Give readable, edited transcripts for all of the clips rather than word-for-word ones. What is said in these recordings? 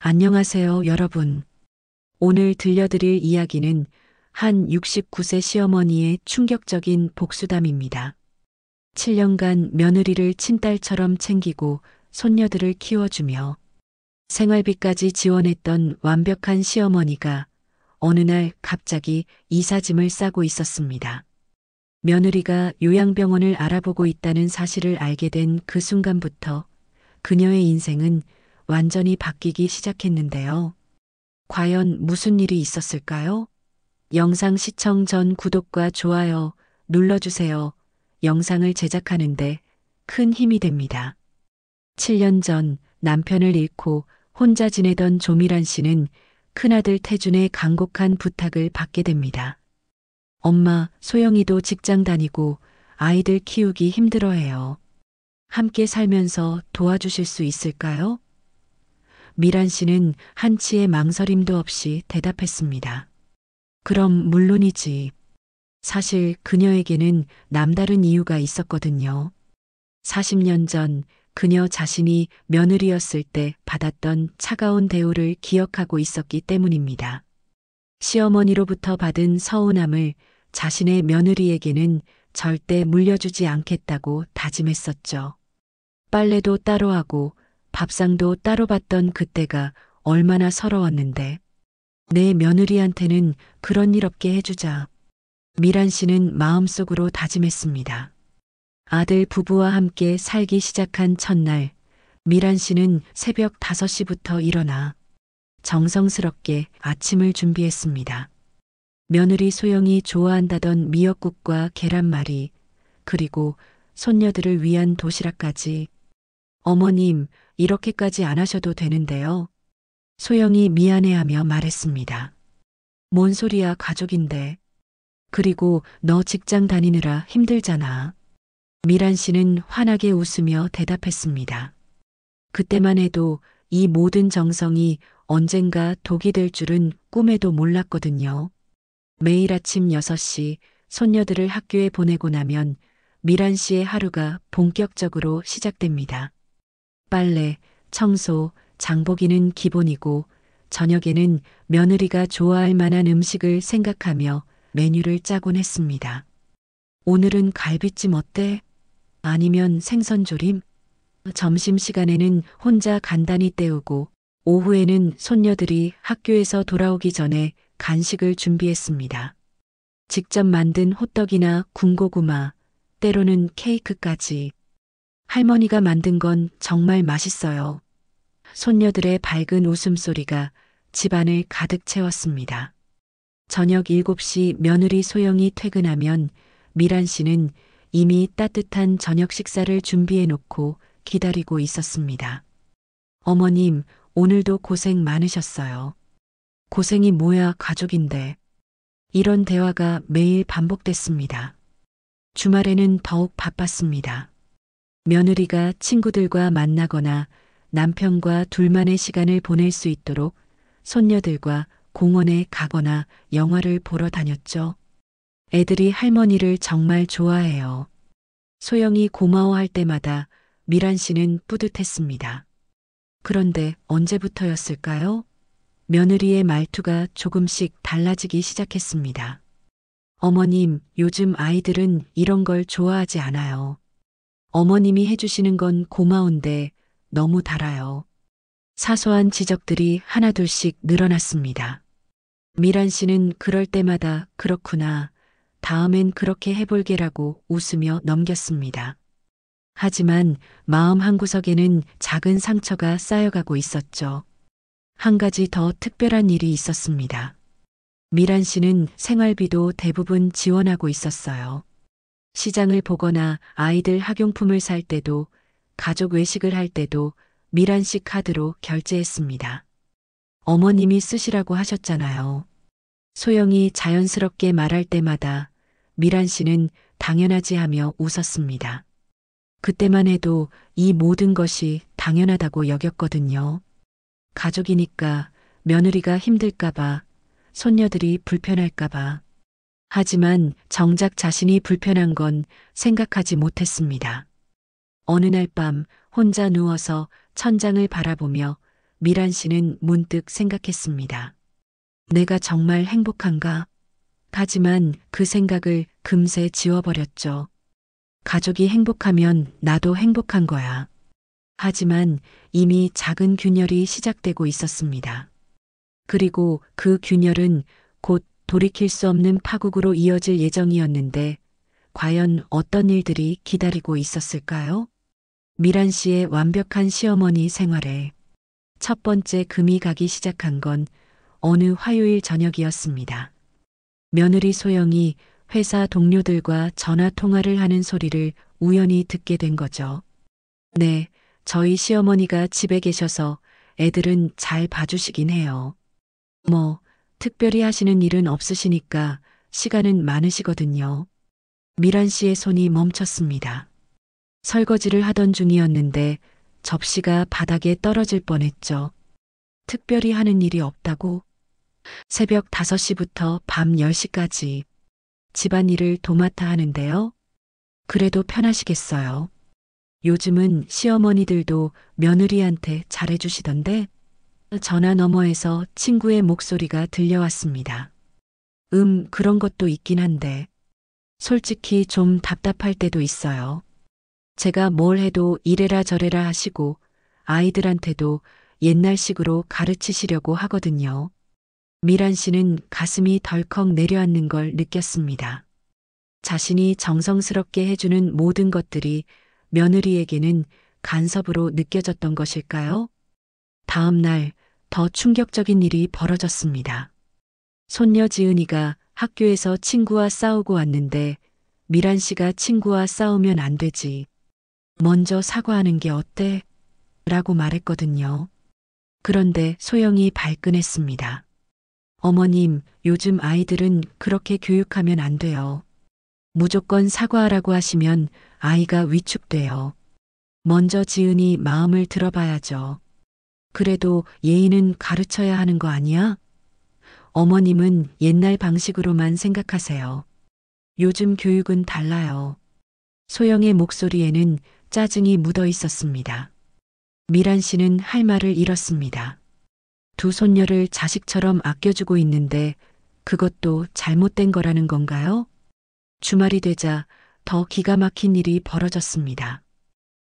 안녕하세요, 여러분. 오늘 들려드릴 이야기는 한 69세 시어머니의 충격적인 복수담입니다. 7년간 며느리를 친딸처럼 챙기고 손녀들을 키워주며 생활비까지 지원했던 완벽한 시어머니가 어느 날 갑자기 이삿짐을 싸고 있었습니다. 며느리가 요양병원을 알아보고 있다는 사실을 알게 된 그 순간부터 그녀의 인생은 완전히 바뀌기 시작했는데요. 과연 무슨 일이 있었을까요? 영상 시청 전 구독과 좋아요 눌러주세요. 영상을 제작하는데 큰 힘이 됩니다. 7년 전 남편을 잃고 혼자 지내던 조미란 씨는 큰아들 태준의 간곡한 부탁을 받게 됩니다. 엄마, 소영이도 직장 다니고 아이들 키우기 힘들어해요. 함께 살면서 도와주실 수 있을까요? 미란 씨는 한치의 망설임도 없이 대답했습니다. 그럼 물론이지. 사실 그녀에게는 남다른 이유가 있었거든요. 40년 전 그녀 자신이 며느리였을 때 받았던 차가운 대우를 기억하고 있었기 때문입니다. 시어머니로부터 받은 서운함을 자신의 며느리에게는 절대 물려주지 않겠다고 다짐했었죠. 빨래도 따로 하고 밥상도 따로 받던 그때가 얼마나 서러웠는데 내 며느리한테는 그런 일 없게 해주자. 미란 씨는 마음속으로 다짐했습니다. 아들 부부와 함께 살기 시작한 첫날, 미란 씨는 새벽 5시부터 일어나 정성스럽게 아침을 준비했습니다. 며느리 소영이 좋아한다던 미역국과 계란말이, 그리고 손녀들을 위한 도시락까지. 어머님, 이렇게까지 안 하셔도 되는데요. 소영이 미안해하며 말했습니다. 뭔 소리야, 가족인데. 그리고 너 직장 다니느라 힘들잖아. 미란 씨는 환하게 웃으며 대답했습니다. 그때만 해도 이 모든 정성이 언젠가 독이 될 줄은 꿈에도 몰랐거든요. 매일 아침 6시 손녀들을 학교에 보내고 나면 미란 씨의 하루가 본격적으로 시작됩니다. 빨래, 청소, 장보기는 기본이고 저녁에는 며느리가 좋아할 만한 음식을 생각하며 메뉴를 짜곤 했습니다. 오늘은 갈비찜 어때? 아니면 생선조림? 점심시간에는 혼자 간단히 때우고 오후에는 손녀들이 학교에서 돌아오기 전에 간식을 준비했습니다. 직접 만든 호떡이나 군고구마, 때로는 케이크까지. 할머니가 만든 건 정말 맛있어요. 손녀들의 밝은 웃음소리가 집안을 가득 채웠습니다. 저녁 7시 며느리 소영이 퇴근하면 미란 씨는 이미 따뜻한 저녁 식사를 준비해 놓고 기다리고 있었습니다. 어머님, 오늘도 고생 많으셨어요. 고생이 뭐야, 가족인데. 이런 대화가 매일 반복됐습니다. 주말에는 더욱 바빴습니다. 며느리가 친구들과 만나거나 남편과 둘만의 시간을 보낼 수 있도록 손녀들과 공원에 가거나 영화를 보러 다녔죠. 애들이 할머니를 정말 좋아해요. 소영이 고마워할 때마다 미란 씨는 뿌듯했습니다. 그런데 언제부터였을까요? 며느리의 말투가 조금씩 달라지기 시작했습니다. 어머님, 요즘 아이들은 이런 걸 좋아하지 않아요. 어머님이 해주시는 건 고마운데 너무 달아요. 사소한 지적들이 하나둘씩 늘어났습니다. 미란 씨는 그럴 때마다 그렇구나, 다음엔 그렇게 해볼게라고 웃으며 넘겼습니다. 하지만 마음 한구석에는 작은 상처가 쌓여가고 있었죠. 한 가지 더 특별한 일이 있었습니다. 미란 씨는 생활비도 대부분 지원하고 있었어요. 시장을 보거나 아이들 학용품을 살 때도 가족 외식을 할 때도 미란 씨 카드로 결제했습니다. 어머님이 쓰시라고 하셨잖아요. 소영이 자연스럽게 말할 때마다 미란 씨는 당연하지 하며 웃었습니다. 그때만 해도 이 모든 것이 당연하다고 여겼거든요. 가족이니까 며느리가 힘들까봐, 손녀들이 불편할까봐. 하지만 정작 자신이 불편한 건 생각하지 못했습니다. 어느 날 밤 혼자 누워서 천장을 바라보며 미란 씨는 문득 생각했습니다. 내가 정말 행복한가? 하지만 그 생각을 금세 지워버렸죠. 가족이 행복하면 나도 행복한 거야. 하지만 이미 작은 균열이 시작되고 있었습니다. 그리고 그 균열은 곧 돌이킬 수 없는 파국으로 이어질 예정이었는데 과연 어떤 일들이 기다리고 있었을까요? 미란 씨의 완벽한 시어머니 생활에 첫 번째 금이 가기 시작한 건 어느 화요일 저녁이었습니다. 며느리 소영이 회사 동료들과 전화 통화를 하는 소리를 우연히 듣게 된 거죠. 네, 저희 시어머니가 집에 계셔서 애들은 잘 봐주시긴 해요. 뭐, 특별히 하시는 일은 없으시니까 시간은 많으시거든요. 미란 씨의 손이 멈췄습니다. 설거지를 하던 중이었는데 접시가 바닥에 떨어질 뻔했죠. 특별히 하는 일이 없다고? 새벽 5시부터 밤 10시까지 집안일을 도맡아 하는데요. 그래도 편하시겠어요. 요즘은 시어머니들도 며느리한테 잘해주시던데 전화 너머에서 친구의 목소리가 들려왔습니다. 그런 것도 있긴 한데 솔직히 좀 답답할 때도 있어요. 제가 뭘 해도 이래라 저래라 하시고 아이들한테도 옛날식으로 가르치시려고 하거든요. 미란 씨는 가슴이 덜컥 내려앉는 걸 느꼈습니다. 자신이 정성스럽게 해주는 모든 것들이 며느리에게는 간섭으로 느껴졌던 것일까요? 다음 날 더 충격적인 일이 벌어졌습니다. 손녀 지은이가 학교에서 친구와 싸우고 왔는데 미란 씨가 친구와 싸우면 안 되지. 먼저 사과하는 게 어때? 라고 말했거든요. 그런데 소영이 발끈했습니다. 어머님, 요즘 아이들은 그렇게 교육하면 안 돼요. 무조건 사과하라고 하시면 아이가 위축돼요. 먼저 지은이 마음을 들어봐야죠. 그래도 예의는 가르쳐야 하는 거 아니야? 어머님은 옛날 방식으로만 생각하세요. 요즘 교육은 달라요. 소영의 목소리에는 짜증이 묻어 있었습니다. 미란 씨는 할 말을 잃었습니다. 두 손녀를 자식처럼 아껴주고 있는데 그것도 잘못된 거라는 건가요? 주말이 되자 더 기가 막힌 일이 벌어졌습니다.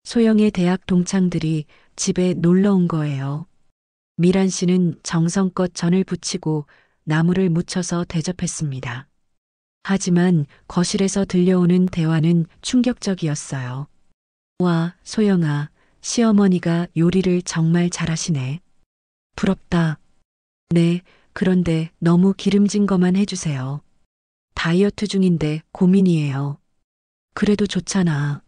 소영의 대학 동창들이 집에 놀러 온 거예요. 미란 씨는 정성껏 전을 부치고 나물을 무쳐서 대접했습니다. 하지만 거실에서 들려오는 대화는 충격적이었어요. 와, 소영아, 시어머니가 요리를 정말 잘하시네. 부럽다. 네, 그런데 너무 기름진 거만 해주세요. 다이어트 중인데 고민이에요. 그래도 좋잖아.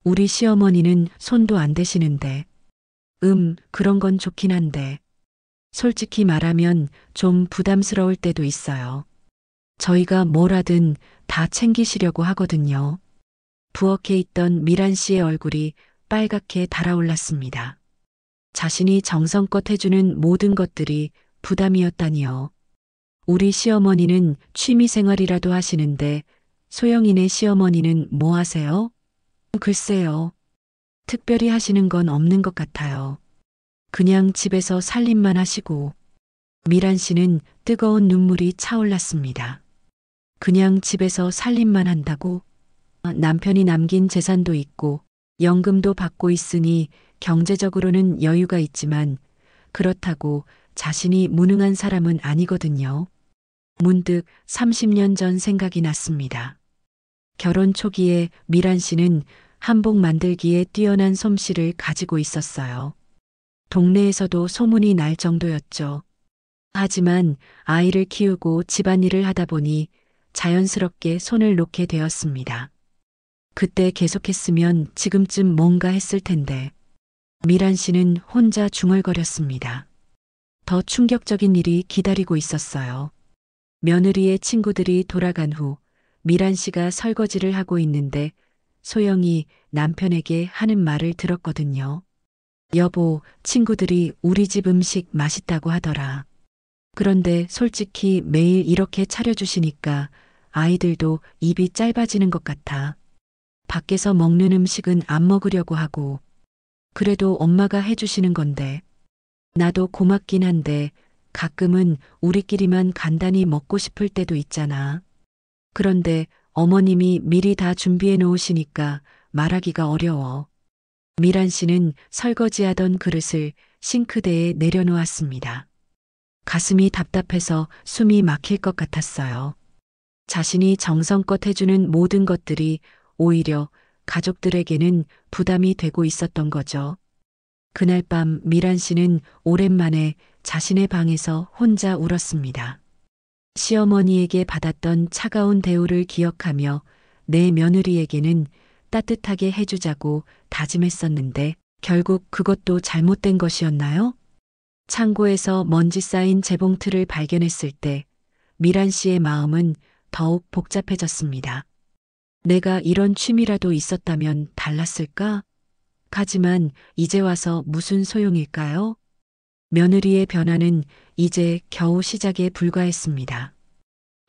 우리 시어머니는 손도 안 대시는데. 그런 건 좋긴 한데. 솔직히 말하면 좀 부담스러울 때도 있어요. 저희가 뭘 하든 다 챙기시려고 하거든요. 부엌에 있던 미란 씨의 얼굴이 빨갛게 달아올랐습니다. 자신이 정성껏 해주는 모든 것들이 부담이었다니요. 우리 시어머니는 취미생활이라도 하시는데 소영이네 시어머니는 뭐 하세요? 글쎄요. 특별히 하시는 건 없는 것 같아요. 그냥 집에서 살림만 하시고. 미란 씨는 뜨거운 눈물이 차올랐습니다. 그냥 집에서 살림만 한다고? 남편이 남긴 재산도 있고 연금도 받고 있으니 경제적으로는 여유가 있지만 그렇다고 자신이 무능한 사람은 아니거든요. 문득 30년 전 생각이 났습니다. 결혼 초기에 미란 씨는 한복 만들기에 뛰어난 솜씨를 가지고 있었어요. 동네에서도 소문이 날 정도였죠. 하지만 아이를 키우고 집안일을 하다 보니 자연스럽게 손을 놓게 되었습니다. 그때 계속했으면 지금쯤 뭔가 했을 텐데. 미란 씨는 혼자 중얼거렸습니다. 더 충격적인 일이 기다리고 있었어요. 며느리의 친구들이 돌아간 후 미란 씨가 설거지를 하고 있는데 소영이 남편에게 하는 말을 들었거든요. 여보, 친구들이 우리 집 음식 맛있다고 하더라. 그런데 솔직히 매일 이렇게 차려주시니까 아이들도 입이 짧아지는 것 같아. 밖에서 먹는 음식은 안 먹으려고 하고. 그래도 엄마가 해주시는 건데. 나도 고맙긴 한데 가끔은 우리끼리만 간단히 먹고 싶을 때도 있잖아. 그런데 어머님이 미리 다 준비해 놓으시니까 말하기가 어려워. 미란 씨는 설거지하던 그릇을 싱크대에 내려놓았습니다. 가슴이 답답해서 숨이 막힐 것 같았어요. 자신이 정성껏 해주는 모든 것들이 오히려 가족들에게는 부담이 되고 있었던 거죠. 그날 밤 미란 씨는 오랜만에 자신의 방에서 혼자 울었습니다. 시어머니에게 받았던 차가운 대우를 기억하며 내 며느리에게는 따뜻하게 해주자고 다짐했었는데 결국 그것도 잘못된 것이었나요? 창고에서 먼지 쌓인 재봉틀을 발견했을 때 미란 씨의 마음은 더욱 복잡해졌습니다. 내가 이런 취미라도 있었다면 달랐을까? 하지만 이제 와서 무슨 소용일까요? 며느리의 변화는 이제 겨우 시작에 불과했습니다.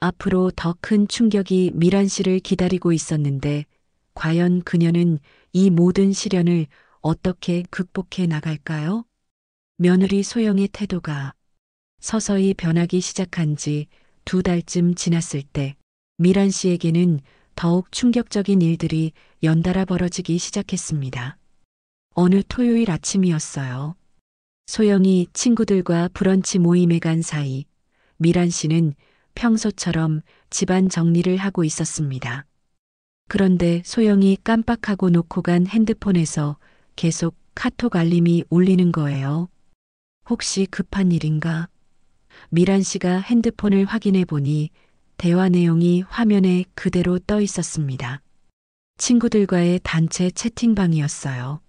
앞으로 더 큰 충격이 미란 씨를 기다리고 있었는데 과연 그녀는 이 모든 시련을 어떻게 극복해 나갈까요? 며느리 소영의 태도가 서서히 변하기 시작한 지 2달쯤 지났을 때 미란 씨에게는 더욱 충격적인 일들이 연달아 벌어지기 시작했습니다. 어느 토요일 아침이었어요. 소영이 친구들과 브런치 모임에 간 사이 미란 씨는 평소처럼 집안 정리를 하고 있었습니다. 그런데 소영이 깜빡하고 놓고 간 핸드폰에서 계속 카톡 알림이 울리는 거예요. 혹시 급한 일인가? 미란 씨가 핸드폰을 확인해 보니 대화 내용이 화면에 그대로 떠 있었습니다. 친구들과의 단체 채팅방이었어요.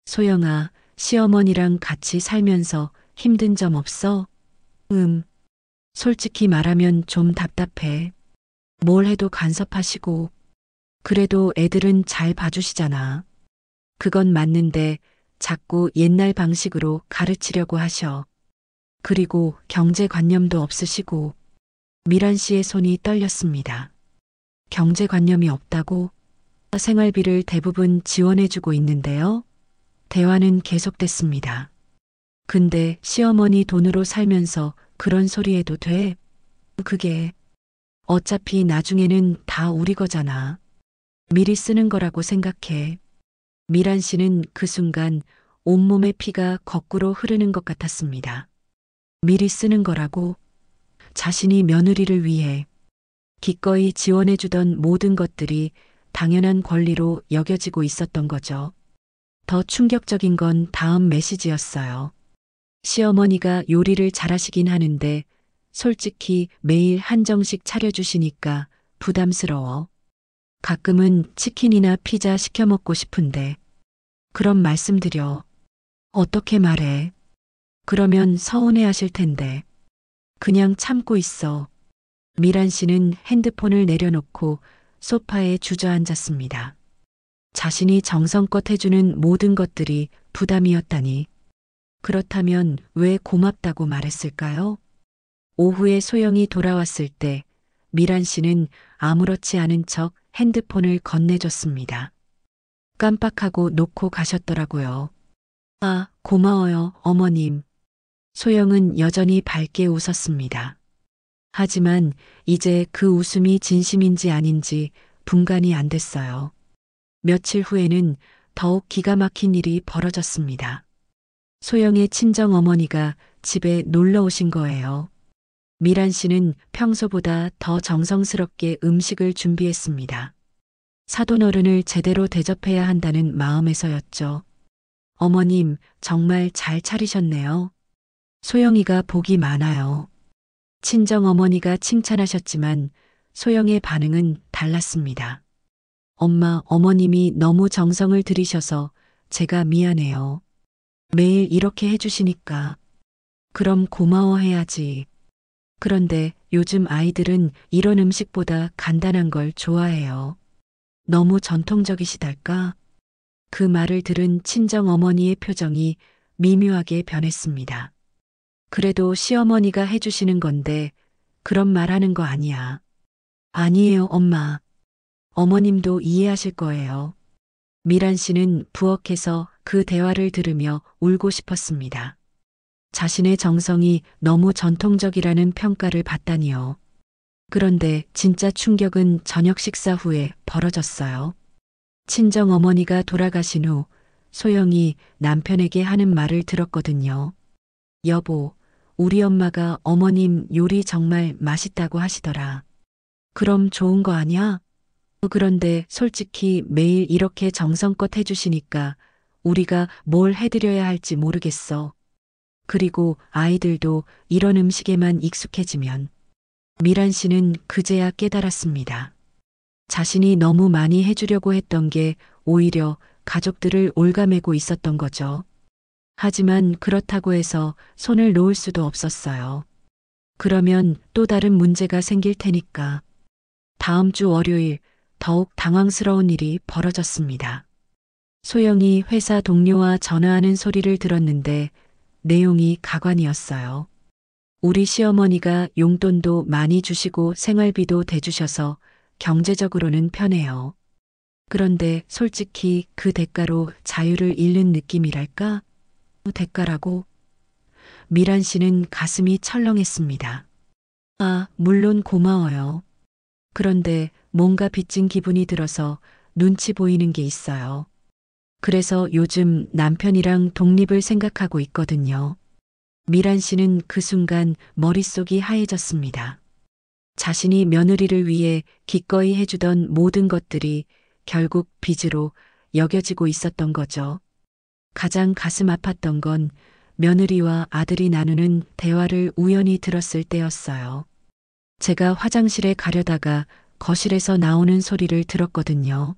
소영아, 시어머니랑 같이 살면서 힘든 점 없어? 솔직히 말하면 좀 답답해. 뭘 해도 간섭하시고. 그래도 애들은 잘 봐주시잖아. 그건 맞는데 자꾸 옛날 방식으로 가르치려고 하셔. 그리고 경제관념도 없으시고. 미란 씨의 손이 떨렸습니다. 경제관념이 없다고? 생활비를 대부분 지원해주고 있는데요. 대화는 계속됐습니다. 근데 시어머니 돈으로 살면서 그런 소리 해도 돼? 그게 어차피 나중에는 다 우리 거잖아. 미리 쓰는 거라고 생각해. 미란 씨는 그 순간 온몸의 피가 거꾸로 흐르는 것 같았습니다. 미리 쓰는 거라고? 자신이 며느리를 위해 기꺼이 지원해주던 모든 것들이 당연한 권리로 여겨지고 있었던 거죠. 더 충격적인 건 다음 메시지였어요. 시어머니가 요리를 잘하시긴 하는데 솔직히 매일 한정식 차려주시니까 부담스러워. 가끔은 치킨이나 피자 시켜 먹고 싶은데. 그럼 말씀드려. 어떻게 말해? 그러면 서운해 하실 텐데. 그냥 참고 있어. 미란 씨는 핸드폰을 내려놓고 소파에 주저앉았습니다. 자신이 정성껏 해주는 모든 것들이 부담이었다니. 그렇다면 왜 고맙다고 말했을까요? 오후에 소영이 돌아왔을 때 미란 씨는 아무렇지 않은 척 핸드폰을 건네줬습니다. 깜빡하고 놓고 가셨더라고요. 아, 고마워요, 어머님. 소영은 여전히 밝게 웃었습니다. 하지만 이제 그 웃음이 진심인지 아닌지 분간이 안 됐어요. 며칠 후에는 더욱 기가 막힌 일이 벌어졌습니다. 소영의 친정 어머니가 집에 놀러 오신 거예요. 미란 씨는 평소보다 더 정성스럽게 음식을 준비했습니다. 사돈 어른을 제대로 대접해야 한다는 마음에서였죠. 어머님, 정말 잘 차리셨네요. 소영이가 복이 많아요. 친정 어머니가 칭찬하셨지만 소영의 반응은 달랐습니다. 엄마, 어머님이 너무 정성을 들이셔서 제가 미안해요. 매일 이렇게 해주시니까. 그럼 고마워해야지. 그런데 요즘 아이들은 이런 음식보다 간단한 걸 좋아해요. 너무 전통적이시달까? 그 말을 들은 친정 어머니의 표정이 미묘하게 변했습니다. 그래도 시어머니가 해주시는 건데 그런 말 하는 거 아니야. 아니에요, 엄마. 어머님도 이해하실 거예요. 미란 씨는 부엌에서 그 대화를 들으며 울고 싶었습니다. 자신의 정성이 너무 전통적이라는 평가를 받다니요. 그런데 진짜 충격은 저녁 식사 후에 벌어졌어요. 친정 어머니가 돌아가신 후 소영이 남편에게 하는 말을 들었거든요. 여보, 우리 엄마가 어머님 요리 정말 맛있다고 하시더라. 그럼 좋은 거 아니야? 그런데 솔직히 매일 이렇게 정성껏 해주시니까 우리가 뭘 해드려야 할지 모르겠어. 그리고 아이들도 이런 음식에만 익숙해지면. 미란 씨는 그제야 깨달았습니다. 자신이 너무 많이 해주려고 했던 게 오히려 가족들을 올가매고 있었던 거죠. 하지만 그렇다고 해서 손을 놓을 수도 없었어요. 그러면 또 다른 문제가 생길 테니까. 다음 주 월요일 더욱 당황스러운 일이 벌어졌습니다. 소영이 회사 동료와 전화하는 소리를 들었는데 내용이 가관이었어요. 우리 시어머니가 용돈도 많이 주시고 생활비도 대주셔서 경제적으로는 편해요. 그런데 솔직히 그 대가로 자유를 잃는 느낌이랄까? 대가라고? 미란 씨는 가슴이 철렁했습니다. 아, 물론 고마워요. 그런데 뭔가 빚진 기분이 들어서 눈치 보이는 게 있어요. 그래서 요즘 남편이랑 독립을 생각하고 있거든요. 미란 씨는 그 순간 머릿속이 하얘졌습니다. 자신이 며느리를 위해 기꺼이 해주던 모든 것들이 결국 빚으로 여겨지고 있었던 거죠. 가장 가슴 아팠던 건 며느리와 아들이 나누는 대화를 우연히 들었을 때였어요. 제가 화장실에 가려다가 거실에서 나오는 소리를 들었거든요.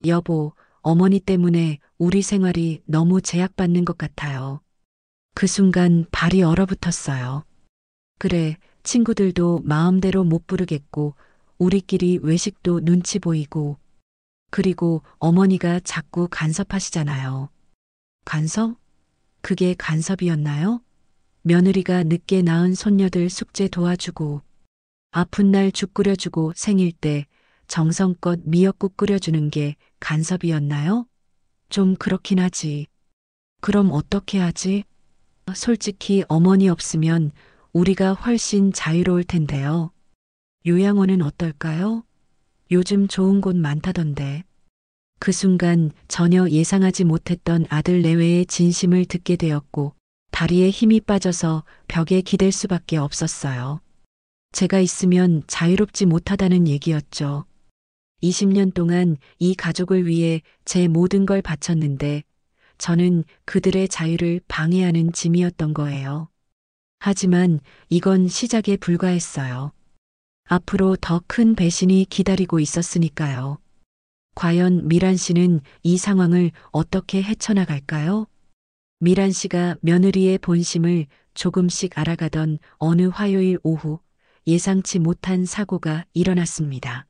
여보, 어머니 때문에 우리 생활이 너무 제약받는 것 같아요. 그 순간 발이 얼어붙었어요. 그래, 친구들도 마음대로 못 부르겠고, 우리끼리 외식도 눈치 보이고, 그리고 어머니가 자꾸 간섭하시잖아요. 간섭? 그게 간섭이었나요? 며느리가 늦게 낳은 손녀들 숙제 도와주고, 아픈 날 죽 끓여주고 생일 때 정성껏 미역국 끓여주는 게 간섭이었나요? 좀 그렇긴 하지. 그럼 어떻게 하지? 솔직히 어머니 없으면 우리가 훨씬 자유로울 텐데요. 요양원은 어떨까요? 요즘 좋은 곳 많다던데. 그 순간 전혀 예상하지 못했던 아들 내외의 진심을 듣게 되었고 다리에 힘이 빠져서 벽에 기댈 수밖에 없었어요. 제가 있으면 자유롭지 못하다는 얘기였죠. 20년 동안 이 가족을 위해 제 모든 걸 바쳤는데 저는 그들의 자유를 방해하는 짐이었던 거예요. 하지만 이건 시작에 불과했어요. 앞으로 더 큰 배신이 기다리고 있었으니까요. 과연 미란 씨는 이 상황을 어떻게 헤쳐나갈까요? 미란 씨가 며느리의 본심을 조금씩 알아가던 어느 화요일 오후 예상치 못한 사고가 일어났습니다.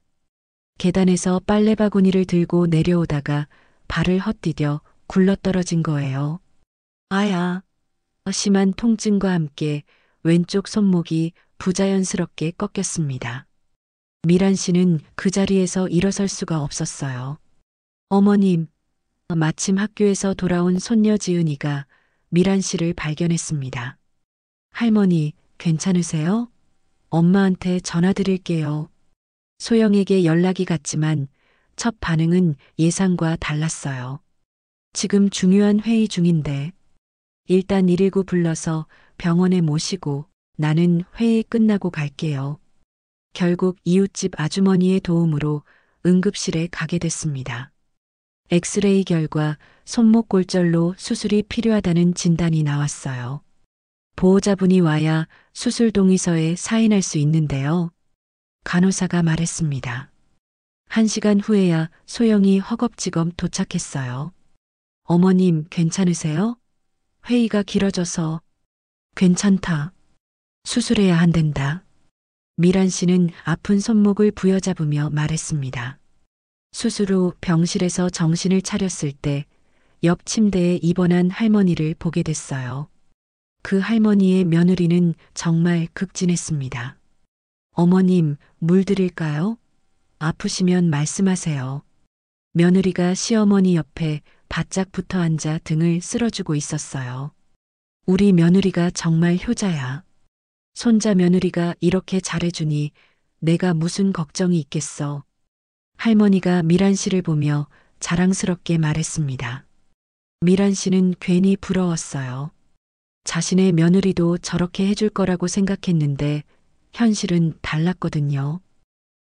계단에서 빨래바구니를 들고 내려오다가 발을 헛디뎌 굴러떨어진 거예요. 아야. 심한 통증과 함께 왼쪽 손목이 부자연스럽게 꺾였습니다. 미란 씨는 그 자리에서 일어설 수가 없었어요. 어머님, 마침 학교에서 돌아온 손녀 지은이가 미란 씨를 발견했습니다. 할머니, 괜찮으세요? 엄마한테 전화 드릴게요. 소영에게 연락이 갔지만 첫 반응은 예상과 달랐어요. 지금 중요한 회의 중인데 일단 119 불러서 병원에 모시고 나는 회의 끝나고 갈게요. 결국 이웃집 아주머니의 도움으로 응급실에 가게 됐습니다. 엑스레이 결과 손목 골절로 수술이 필요하다는 진단이 나왔어요. 보호자분이 와야 수술 동의서에 사인할 수 있는데요. 간호사가 말했습니다. 1시간 후에야 소영이 허겁지겁 도착했어요. 어머님 괜찮으세요? 회의가 길어져서. 괜찮다. 수술해야 한댄다. 미란 씨는 아픈 손목을 부여잡으며 말했습니다. 수술 후 병실에서 정신을 차렸을 때 옆 침대에 입원한 할머니를 보게 됐어요. 그 할머니의 며느리는 정말 극진했습니다. 어머님, 물 드릴까요? 아프시면 말씀하세요. 며느리가 시어머니 옆에 바짝 붙어 앉아 등을 쓸어주고 있었어요. 우리 며느리가 정말 효자야. 손자 며느리가 이렇게 잘해주니 내가 무슨 걱정이 있겠어. 할머니가 미란 씨를 보며 자랑스럽게 말했습니다. 미란 씨는 괜히 부러웠어요. 자신의 며느리도 저렇게 해줄 거라고 생각했는데 현실은 달랐거든요.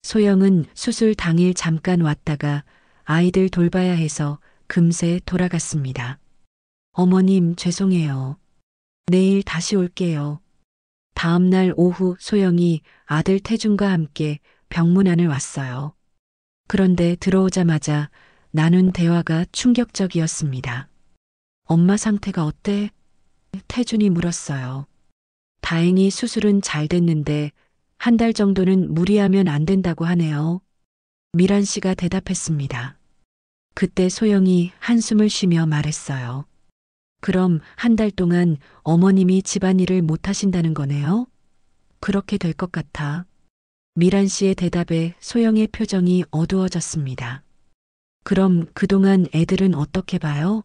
소영은 수술 당일 잠깐 왔다가 아이들 돌봐야 해서 금세 돌아갔습니다. 어머님 죄송해요. 내일 다시 올게요. 다음 날 오후 소영이 아들 태준과 함께 병문안을 왔어요. 그런데 들어오자마자 나눈 대화가 충격적이었습니다. 엄마 상태가 어때? 태준이 물었어요. 다행히 수술은 잘 됐는데 한 달 정도는 무리하면 안 된다고 하네요. 미란 씨가 대답했습니다. 그때 소영이 한숨을 쉬며 말했어요. 그럼 한 달 동안 어머님이 집안일을 못 하신다는 거네요? 그렇게 될 것 같아. 미란 씨의 대답에 소영의 표정이 어두워졌습니다. 그럼 그동안 애들은 어떻게 봐요?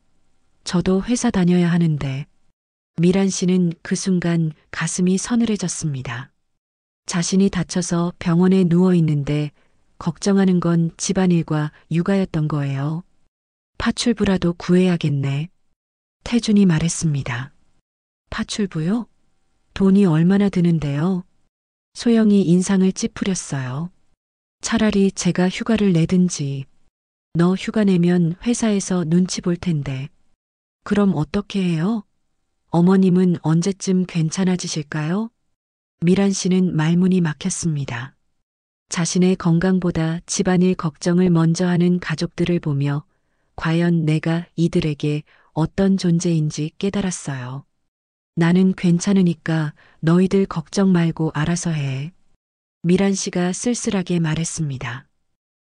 저도 회사 다녀야 하는데. 미란 씨는 그 순간 가슴이 서늘해졌습니다. 자신이 다쳐서 병원에 누워 있는데 걱정하는 건 집안일과 육아였던 거예요. 파출부라도 구해야겠네. 태준이 말했습니다. 파출부요? 돈이 얼마나 드는데요? 소영이 인상을 찌푸렸어요. 차라리 제가 휴가를 내든지. 너 휴가 내면 회사에서 눈치 볼 텐데. 그럼 어떻게 해요? 어머님은 언제쯤 괜찮아지실까요? 미란 씨는 말문이 막혔습니다. 자신의 건강보다 집안일 걱정을 먼저 하는 가족들을 보며 과연 내가 이들에게 어떤 존재인지 깨달았어요. 나는 괜찮으니까 너희들 걱정 말고 알아서 해. 미란 씨가 쓸쓸하게 말했습니다.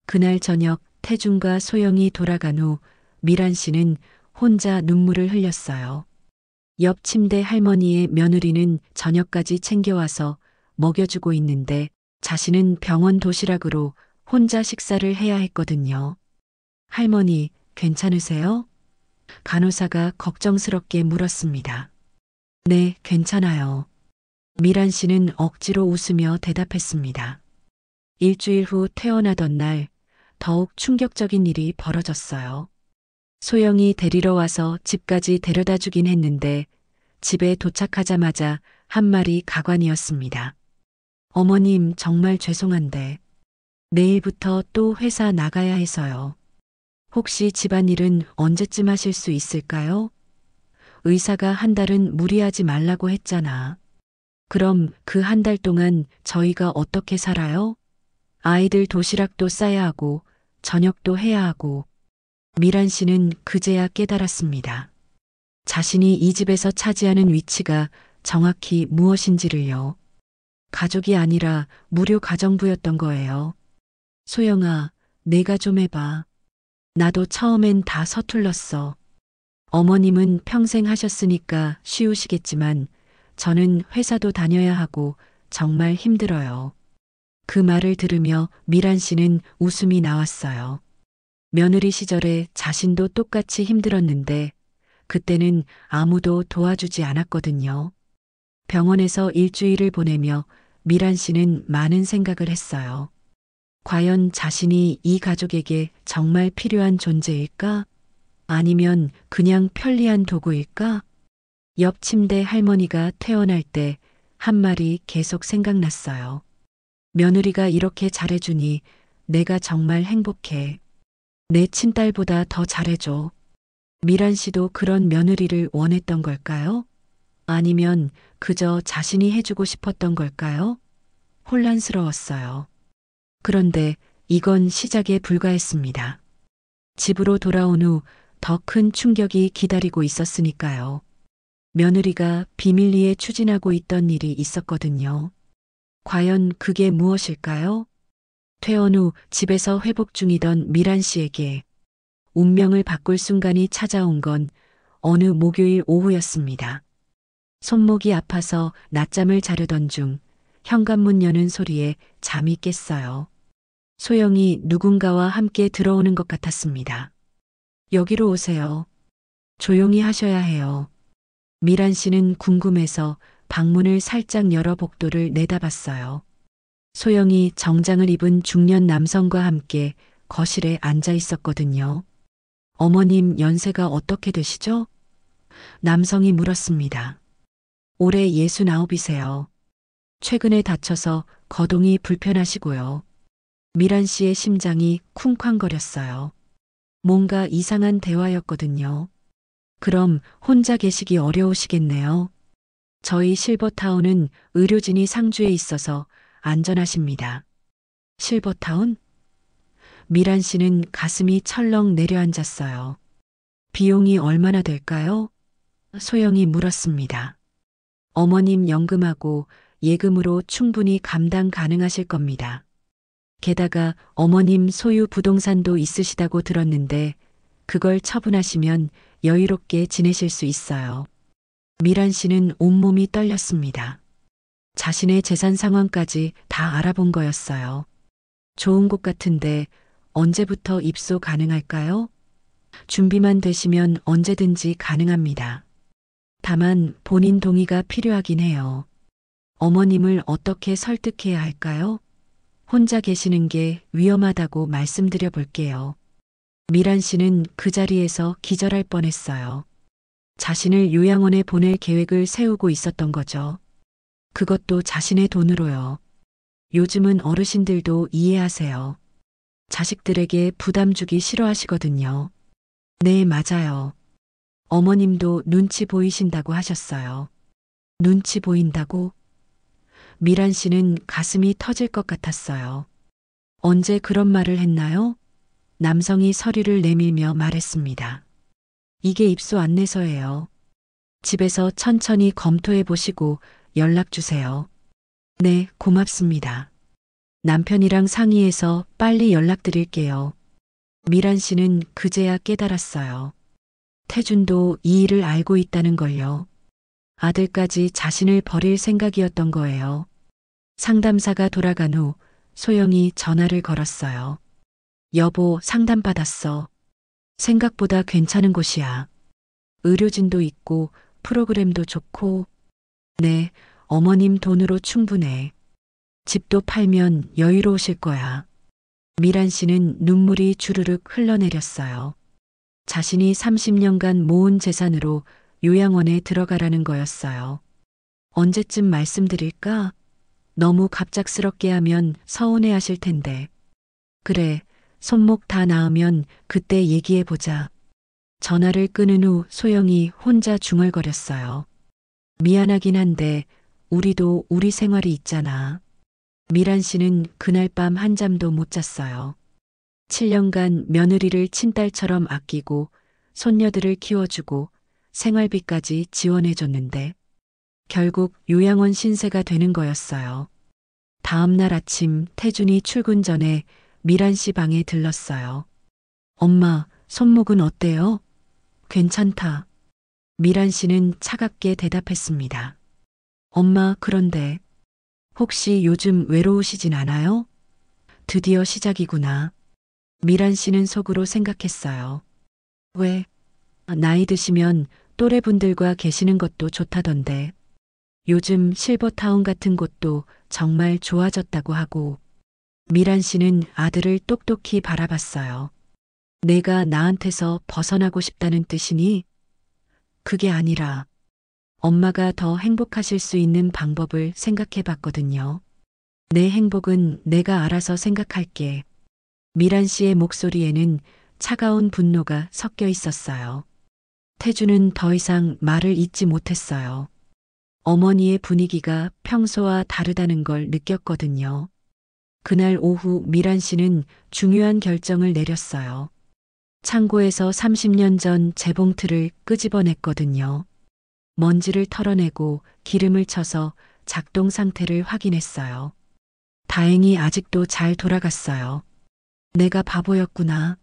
그날 저녁 태준과 소영이 돌아간 후 미란 씨는 혼자 눈물을 흘렸어요. 옆 침대 할머니의 며느리는 저녁까지 챙겨와서 먹여주고 있는데 자신은 병원 도시락으로 혼자 식사를 해야 했거든요. 할머니, 괜찮으세요? 간호사가 걱정스럽게 물었습니다. 네, 괜찮아요. 미란 씨는 억지로 웃으며 대답했습니다. 일주일 후 퇴원하던 날 더욱 충격적인 일이 벌어졌어요. 소영이 데리러 와서 집까지 데려다 주긴 했는데 집에 도착하자마자 한 말이 가관이었습니다. 어머님 정말 죄송한데 내일부터 또 회사 나가야 해서요. 혹시 집안일은 언제쯤 하실 수 있을까요? 의사가 한 달은 무리하지 말라고 했잖아. 그럼 그 한 달 동안 저희가 어떻게 살아요? 아이들 도시락도 싸야 하고 저녁도 해야 하고. 미란 씨는 그제야 깨달았습니다. 자신이 이 집에서 차지하는 위치가 정확히 무엇인지를요. 가족이 아니라 무료 가정부였던 거예요. 소영아, 내가 좀 해봐. 나도 처음엔 다 서툴렀어. 어머님은 평생 하셨으니까 쉬우시겠지만 저는 회사도 다녀야 하고 정말 힘들어요. 그 말을 들으며 미란 씨는 웃음이 나왔어요. 며느리 시절에 자신도 똑같이 힘들었는데 그때는 아무도 도와주지 않았거든요. 병원에서 일주일을 보내며 미란 씨는 많은 생각을 했어요. 과연 자신이 이 가족에게 정말 필요한 존재일까? 아니면 그냥 편리한 도구일까? 옆 침대 할머니가 퇴원할 때 한 말이 계속 생각났어요. 며느리가 이렇게 잘해주니 내가 정말 행복해. 내 친딸보다 더 잘해줘. 미란 씨도 그런 며느리를 원했던 걸까요? 아니면 그저 자신이 해주고 싶었던 걸까요? 혼란스러웠어요. 그런데 이건 시작에 불과했습니다. 집으로 돌아온 후 더 큰 충격이 기다리고 있었으니까요. 며느리가 비밀리에 추진하고 있던 일이 있었거든요. 과연 그게 무엇일까요? 퇴원 후 집에서 회복 중이던 미란 씨에게 운명을 바꿀 순간이 찾아온 건 어느 목요일 오후였습니다. 손목이 아파서 낮잠을 자려던 중 현관문 여는 소리에 잠이 깼어요. 소영이 누군가와 함께 들어오는 것 같았습니다. 여기로 오세요. 조용히 하셔야 해요. 미란 씨는 궁금해서 방문을 살짝 열어 복도를 내다봤어요. 소영이 정장을 입은 중년 남성과 함께 거실에 앉아 있었거든요. 어머님 연세가 어떻게 되시죠? 남성이 물었습니다. 올해 69이세요. 최근에 다쳐서 거동이 불편하시고요. 미란 씨의 심장이 쿵쾅거렸어요. 뭔가 이상한 대화였거든요. 그럼 혼자 계시기 어려우시겠네요. 저희 실버타운은 의료진이 상주에 있어서 안전하십니다. 실버타운? 미란 씨는 가슴이 철렁 내려앉았어요. 비용이 얼마나 될까요? 소영이 물었습니다. 어머님 연금하고 예금으로 충분히 감당 가능하실 겁니다. 게다가 어머님 소유 부동산도 있으시다고 들었는데 그걸 처분하시면 여유롭게 지내실 수 있어요. 미란 씨는 온몸이 떨렸습니다. 자신의 재산 상황까지 다 알아본 거였어요. 좋은 곳 같은데 언제부터 입소 가능할까요? 준비만 되시면 언제든지 가능합니다. 다만 본인 동의가 필요하긴 해요. 어머님을 어떻게 설득해야 할까요? 혼자 계시는 게 위험하다고 말씀드려 볼게요. 미란 씨는 그 자리에서 기절할 뻔했어요. 자신을 요양원에 보낼 계획을 세우고 있었던 거죠. 그것도 자신의 돈으로요. 요즘은 어르신들도 이해하세요. 자식들에게 부담 주기 싫어하시거든요. 네, 맞아요. 어머님도 눈치 보이신다고 하셨어요. 눈치 보인다고? 미란 씨는 가슴이 터질 것 같았어요. 언제 그런 말을 했나요? 남성이 서류를 내밀며 말했습니다. 이게 입소 안내서예요. 집에서 천천히 검토해 보시고 연락 주세요. 네, 고맙습니다. 남편이랑 상의해서 빨리 연락드릴게요. 미란 씨는 그제야 깨달았어요. 태준도 이 일을 알고 있다는 걸요. 아들까지 자신을 버릴 생각이었던 거예요. 상담사가 돌아간 후 소영이 전화를 걸었어요. 여보, 상담 받았어. 생각보다 괜찮은 곳이야. 의료진도 있고 프로그램도 좋고. 네, 어머님 돈으로 충분해. 집도 팔면 여유로우실 거야. 미란 씨는 눈물이 주르륵 흘러내렸어요. 자신이 30년간 모은 재산으로 요양원에 들어가라는 거였어요. 언제쯤 말씀드릴까? 너무 갑작스럽게 하면 서운해 하실 텐데. 그래, 손목 다 나으면 그때 얘기해보자. 전화를 끊은 후 소영이 혼자 중얼거렸어요. 미안하긴 한데 우리도 우리 생활이 있잖아. 미란 씨는 그날 밤 한잠도 못 잤어요. 7년간 며느리를 친딸처럼 아끼고 손녀들을 키워주고 생활비까지 지원해줬는데 결국 요양원 신세가 되는 거였어요. 다음 날 아침 태준이 출근 전에 미란 씨 방에 들렀어요. 엄마, 손목은 어때요? 괜찮다. 미란 씨는 차갑게 대답했습니다. 엄마, 그런데 혹시 요즘 외로우시진 않아요? 드디어 시작이구나. 미란 씨는 속으로 생각했어요. 왜? 나이 드시면 또래분들과 계시는 것도 좋다던데. 요즘 실버타운 같은 곳도 정말 좋아졌다고 하고. 미란 씨는 아들을 똑똑히 바라봤어요. 내가 나한테서 벗어나고 싶다는 뜻이니? 그게 아니라 엄마가 더 행복하실 수 있는 방법을 생각해 봤거든요. 내 행복은 내가 알아서 생각할게. 미란 씨의 목소리에는 차가운 분노가 섞여 있었어요. 태주는 더 이상 말을 잇지 못했어요. 어머니의 분위기가 평소와 다르다는 걸 느꼈거든요. 그날 오후 미란 씨는 중요한 결정을 내렸어요. 창고에서 30년 전 재봉틀을 끄집어냈거든요. 먼지를 털어내고 기름을 쳐서 작동 상태를 확인했어요. 다행히 아직도 잘 돌아갔어요. 내가 바보였구나.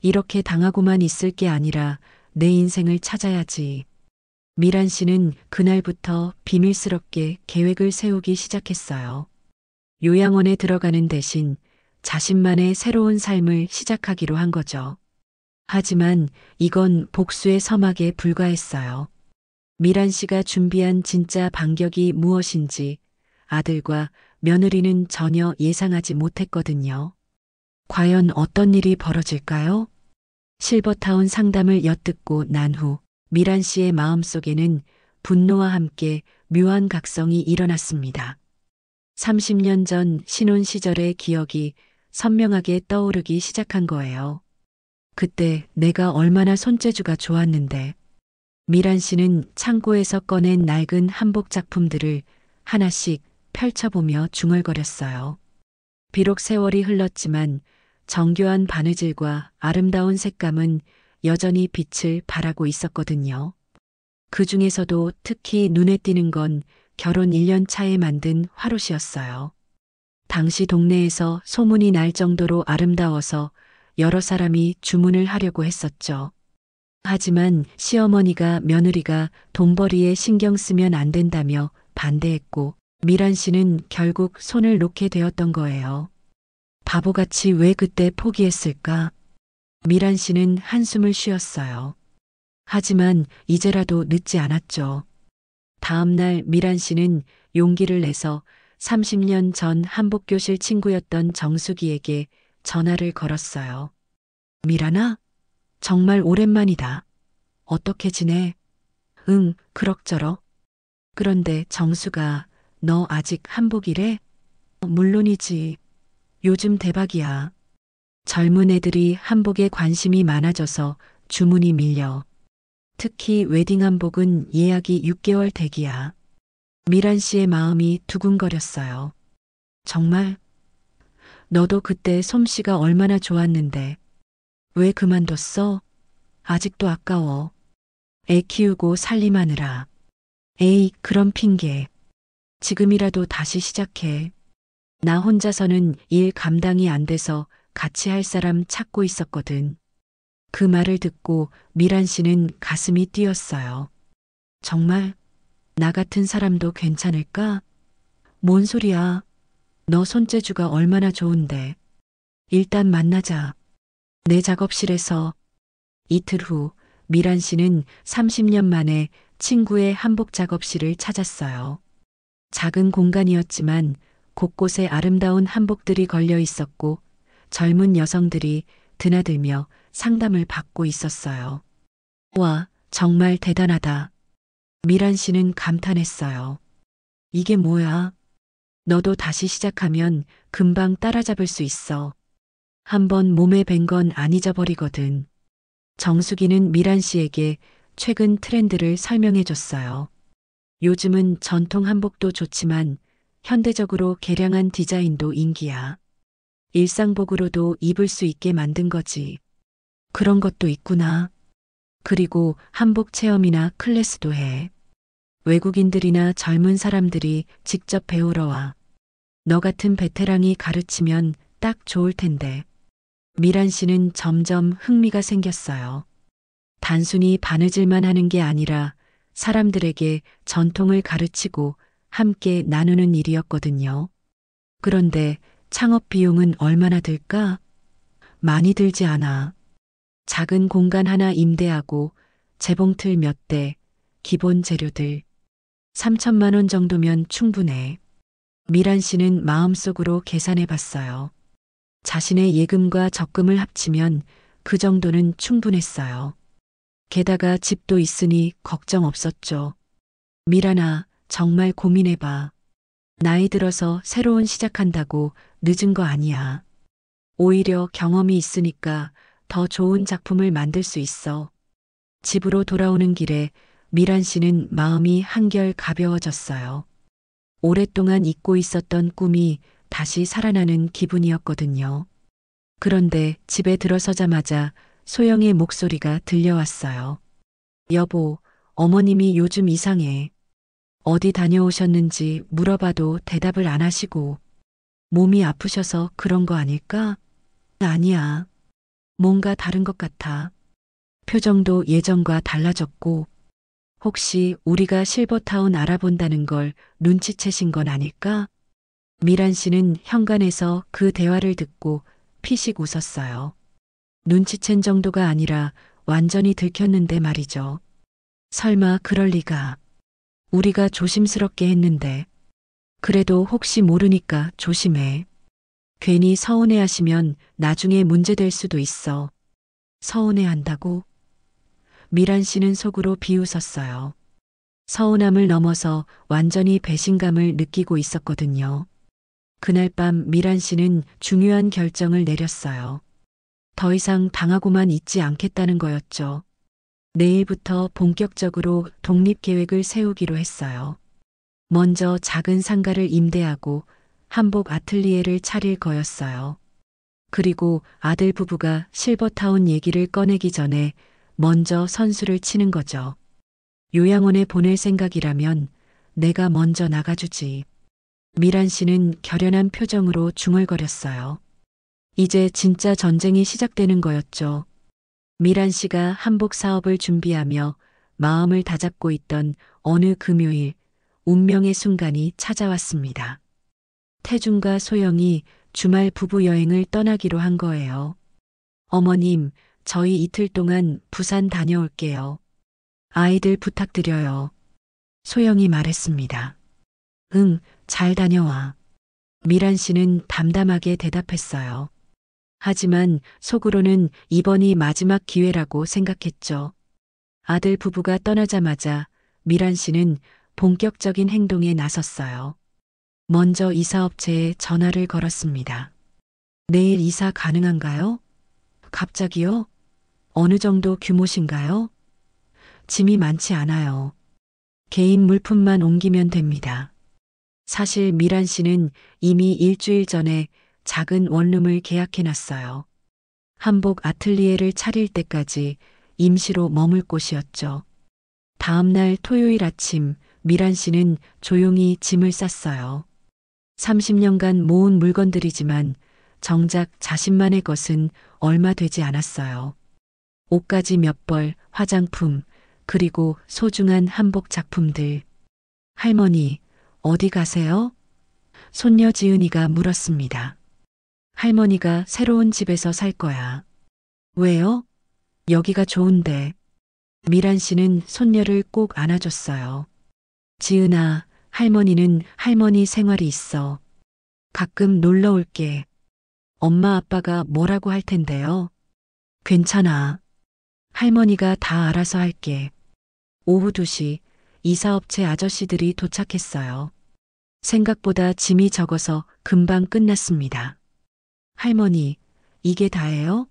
이렇게 당하고만 있을 게 아니라 내 인생을 찾아야지. 미란 씨는 그날부터 비밀스럽게 계획을 세우기 시작했어요. 요양원에 들어가는 대신 자신만의 새로운 삶을 시작하기로 한 거죠. 하지만 이건 복수의 서막에 불과했어요. 미란 씨가 준비한 진짜 반격이 무엇인지 아들과 며느리는 전혀 예상하지 못했거든요. 과연 어떤 일이 벌어질까요? 실버타운 상담을 엿듣고 난 후 미란 씨의 마음속에는 분노와 함께 묘한 각성이 일어났습니다. 30년 전 신혼 시절의 기억이 선명하게 떠오르기 시작한 거예요. 그때 내가 얼마나 손재주가 좋았는데. 미란 씨는 창고에서 꺼낸 낡은 한복 작품들을 하나씩 펼쳐보며 중얼거렸어요. 비록 세월이 흘렀지만 정교한 바느질과 아름다운 색감은 여전히 빛을 발하고 있었거든요. 그 중에서도 특히 눈에 띄는 건 결혼 1년 차에 만든 화롯이었어요. 당시 동네에서 소문이 날 정도로 아름다워서 여러 사람이 주문을 하려고 했었죠. 하지만 시어머니가 며느리가 돈벌이에 신경 쓰면 안 된다며 반대했고 미란 씨는 결국 손을 놓게 되었던 거예요. 바보같이 왜 그때 포기했을까? 미란 씨는 한숨을 쉬었어요. 하지만 이제라도 늦지 않았죠. 다음 날 미란 씨는 용기를 내서 30년 전 한복교실 친구였던 정수기에게 전화를 걸었어요. 미란아? 정말 오랜만이다. 어떻게 지내? 응, 그럭저럭. 그런데 정수가 너 아직 한복이래? 물론이지. 요즘 대박이야. 젊은 애들이 한복에 관심이 많아져서 주문이 밀려. 특히 웨딩 한복은 예약이 6개월 대기야. 미란 씨의 마음이 두근거렸어요. 정말? 너도 그때 솜씨가 얼마나 좋았는데. 왜 그만뒀어? 아직도 아까워. 애 키우고 살림하느라. 에이, 그런 핑계. 지금이라도 다시 시작해. 나 혼자서는 일 감당이 안 돼서 같이 할 사람 찾고 있었거든. 그 말을 듣고 미란 씨는 가슴이 뛰었어요. 정말? 나 같은 사람도 괜찮을까? 뭔 소리야? 너 손재주가 얼마나 좋은데. 일단 만나자. 내 작업실에서. 이틀 후 미란 씨는 30년 만에 친구의 한복 작업실을 찾았어요. 작은 공간이었지만 곳곳에 아름다운 한복들이 걸려 있었고 젊은 여성들이 드나들며 상담을 받고 있었어요. 와, 정말 대단하다. 미란 씨는 감탄했어요. 이게 뭐야? 너도 다시 시작하면 금방 따라잡을 수 있어. 한번 몸에 밴 건 안 잊어버리거든. 정수기는 미란 씨에게 최근 트렌드를 설명해 줬어요. 요즘은 전통 한복도 좋지만 현대적으로 개량한 디자인도 인기야. 일상복으로도 입을 수 있게 만든 거지. 그런 것도 있구나. 그리고 한복 체험이나 클래스도 해. 외국인들이나 젊은 사람들이 직접 배우러 와. 너 같은 베테랑이 가르치면 딱 좋을 텐데. 미란 씨는 점점 흥미가 생겼어요. 단순히 바느질만 하는 게 아니라 사람들에게 전통을 가르치고 함께 나누는 일이었거든요. 그런데 창업 비용은 얼마나 들까? 많이 들지 않아. 작은 공간 하나 임대하고 재봉틀 몇 대, 기본 재료들. 3천만 원 정도면 충분해. 미란 씨는 마음속으로 계산해 봤어요. 자신의 예금과 적금을 합치면 그 정도는 충분했어요. 게다가 집도 있으니 걱정 없었죠. 미란아, 정말 고민해봐. 나이 들어서 새로운 시작한다고 늦은 거 아니야. 오히려 경험이 있으니까 더 좋은 작품을 만들 수 있어. 집으로 돌아오는 길에 미란 씨는 마음이 한결 가벼워졌어요. 오랫동안 잊고 있었던 꿈이 다시 살아나는 기분이었거든요. 그런데 집에 들어서자마자 소영의 목소리가 들려왔어요. 여보, 어머님이 요즘 이상해. 어디 다녀오셨는지 물어봐도 대답을 안 하시고 몸이 아프셔서 그런 거 아닐까? 아니야. 뭔가 다른 것 같아. 표정도 예전과 달라졌고 혹시 우리가 실버타운 알아본다는 걸 눈치채신 건 아닐까? 미란 씨는 현관에서 그 대화를 듣고 피식 웃었어요. 눈치챈 정도가 아니라 완전히 들켰는데 말이죠. 설마 그럴 리가. 우리가 조심스럽게 했는데. 그래도 혹시 모르니까 조심해. 괜히 서운해하시면 나중에 문제될 수도 있어. 서운해한다고? 미란 씨는 속으로 비웃었어요. 서운함을 넘어서 완전히 배신감을 느끼고 있었거든요. 그날 밤 미란 씨는 중요한 결정을 내렸어요. 더 이상 당하고만 있지 않겠다는 거였죠. 내일부터 본격적으로 독립계획을 세우기로 했어요. 먼저 작은 상가를 임대하고 한복 아틀리에를 차릴 거였어요. 그리고 아들 부부가 실버타운 얘기를 꺼내기 전에 먼저 선수를 치는 거죠. 요양원에 보낼 생각이라면 내가 먼저 나가주지. 미란 씨는 결연한 표정으로 중얼거렸어요. 이제 진짜 전쟁이 시작되는 거였죠. 미란 씨가 한복 사업을 준비하며 마음을 다잡고 있던 어느 금요일, 운명의 순간이 찾아왔습니다. 태준과 소영이 주말 부부 여행을 떠나기로 한 거예요. 어머님, 저희 이틀 동안 부산 다녀올게요. 아이들 부탁드려요. 소영이 말했습니다. 응, 잘 다녀와. 미란 씨는 담담하게 대답했어요. 하지만 속으로는 이번이 마지막 기회라고 생각했죠. 아들 부부가 떠나자마자 미란 씨는 본격적인 행동에 나섰어요. 먼저 이사업체에 전화를 걸었습니다. 내일 이사 가능한가요? 갑자기요? 어느 정도 규모신가요? 짐이 많지 않아요. 개인 물품만 옮기면 됩니다. 사실 미란 씨는 이미 일주일 전에 작은 원룸을 계약해놨어요. 한복 아틀리에를 차릴 때까지 임시로 머물 곳이었죠. 다음날 토요일 아침 미란 씨는 조용히 짐을 쌌어요. 30년간 모은 물건들이지만 정작 자신만의 것은 얼마 되지 않았어요. 옷가지 몇 벌, 화장품, 그리고 소중한 한복 작품들. 할머니, 어디 가세요? 손녀 지은이가 물었습니다. 할머니가 새로운 집에서 살 거야. 왜요? 여기가 좋은데. 미란 씨는 손녀를 꼭 안아줬어요. 지은아, 할머니는 할머니 생활이 있어. 가끔 놀러 올게. 엄마 아빠가 뭐라고 할 텐데요. 괜찮아. 할머니가 다 알아서 할게. 오후 2시 이사업체 아저씨들이 도착했어요. 생각보다 짐이 적어서 금방 끝났습니다. 할머니, 이게 다예요?